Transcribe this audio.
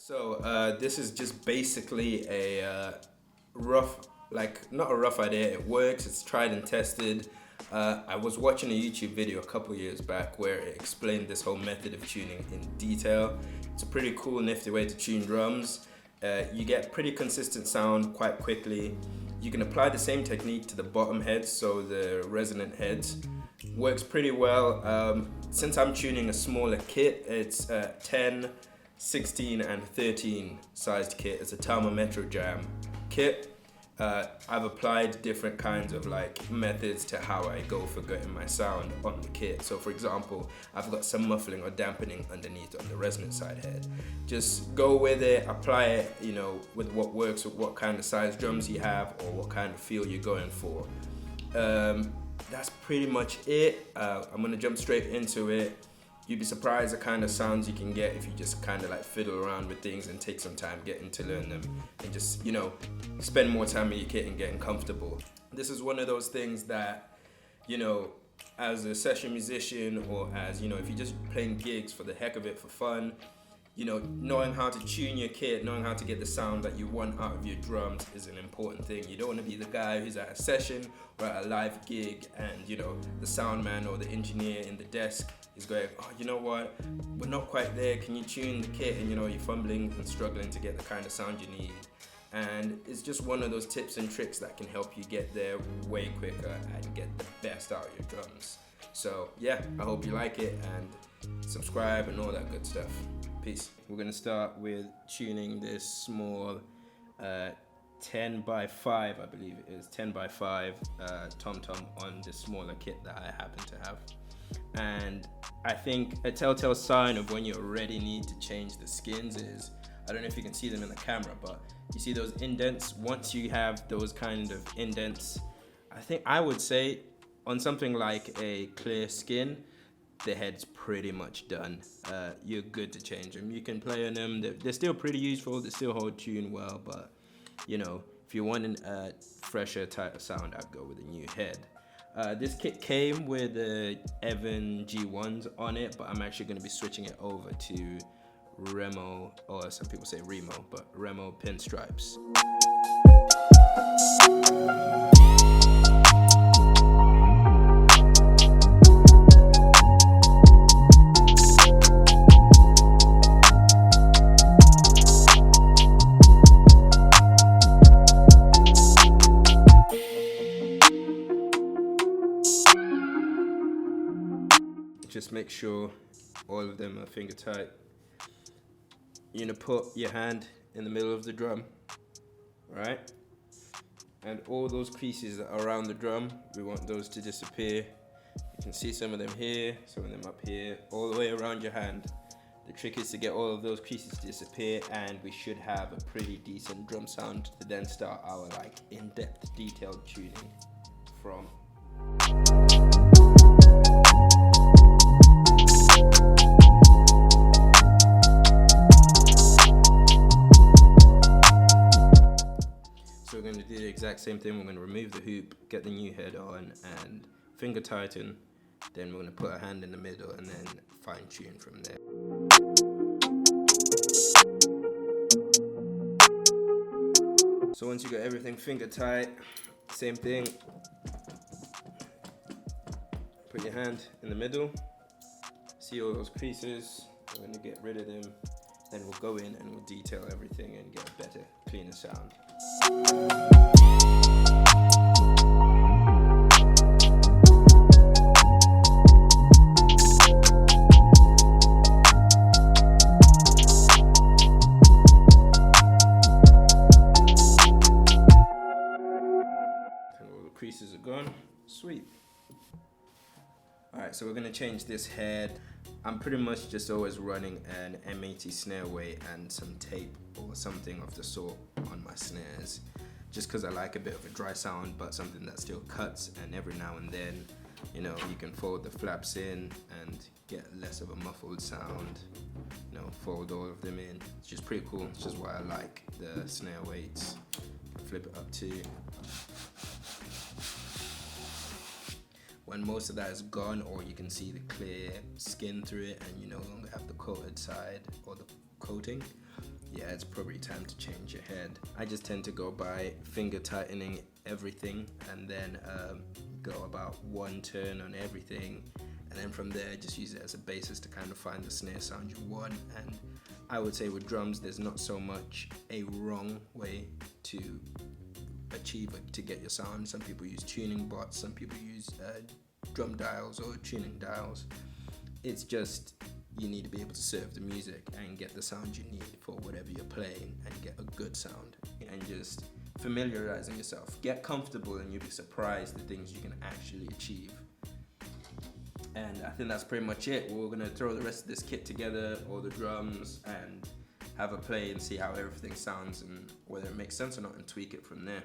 So this is just basically a rough, like not a rough idea. It works. It's tried and tested. I was watching a YouTube video a couple years back where it explained this whole method of tuning in detail. It's a pretty cool, nifty way to tune drums. You get pretty consistent sound quite quickly. You can apply the same technique to the bottom heads, so the resonant heads. Works pretty well. Since I'm tuning a smaller kit, it's 10, 16 and 13 sized kit. It's a TAMA Metro Jam kit. I've applied different kinds of methods to how I go for getting my sound on the kit. So for example, I've got some muffling or dampening underneath on the resonant side head. Just go with it, apply it, with what works, with what kind of size drums you have or what kind of feel you're going for. That's pretty much it. I'm gonna jump straight into it. You'd be surprised the kind of sounds you can get if you just kind of fiddle around with things and take some time getting to learn them and just, spend more time with your kit and getting comfortable. This is one of those things that, as a session musician or as, if you're just playing gigs for the heck of it, for fun, knowing how to tune your kit, knowing how to get the sound that you want out of your drums is an important thing. You don't want to be the guy who's at a session or at a live gig and, the sound man or the engineer in the desk is going, oh, you know what, we're not quite there, can you tune the kit? And you're fumbling and struggling to get the kind of sound you need. And it's just one of those tips and tricks that can help you get there way quicker and get the best out of your drums. So yeah, I hope you like it and subscribe and all that good stuff. Peace. We're gonna start with tuning this small 10 by 5, I believe it is, 10 by 5 tom-tom on this smaller kit that I happen to have. And I think a telltale sign of when you already need to change the skins is, I don't know if you can see them in the camera, but you see those indents. Once you have those kind of indents, I would say on something like a clear skin, the head's pretty much done. You're good to change them. You can play on them. They're still pretty useful. They still hold tune well, but if you're wanting a fresher, tighter sound, I'd go with a new head. This kit came with the Evan G1s on it, but I'm actually going to be switching it over to Remo, or some people say Remo, but Remo Pinstripes. Just make sure all of them are finger tight. You're gonna put your hand in the middle of the drum, right? And all those creases that are around the drum, we want those to disappear. You can see some of them here, some of them up here, all the way around your hand. The trick is to get all of those creases to disappear, and we should have a pretty decent drum sound to then start our in-depth detailed tuning from. So we're going to do the exact same thing. We're going to remove the hoop, get the new head on and finger tighten. Then we're going to put a hand in the middle and then fine tune from there. So once you got everything finger tight, same thing. Put your hand in the middle. See all those creases. We're going to get rid of them. Then we'll go in and we'll detail everything and get a better, cleaner sound. And all the creases are gone. Sweet. Alright, so we're going to change this head. I'm pretty much just always running an M80 snare weight and some tape or something of the sort on my snares, just because I like a bit of a dry sound but something that still cuts, and every now and then you can fold the flaps in and get less of a muffled sound, fold all of them in. It's just pretty cool. It's just why I like the snare weights. Flip it up too. When most of that is gone, or you can see the clear skin through it and you no longer have the coated side or the coating, yeah, it's probably time to change your head. I just tend to go by finger tightening everything and then go about one turn on everything, and then from there just use it as a basis to kind of find the snare sound you want. And I would say with drums there's not so much a wrong way to achieve it, to get your sound. Some people use tuning bots, some people use drum dials or tuning dials. It's just you need to be able to serve the music and get the sound you need for whatever you're playing and get a good sound, and just familiarizing yourself. Get comfortable and you'll be surprised the things you can actually achieve. And I think that's pretty much it. We're gonna throw the rest of this kit together, all the drums, and have a play and see how everything sounds and whether it makes sense or not, and tweak it from there.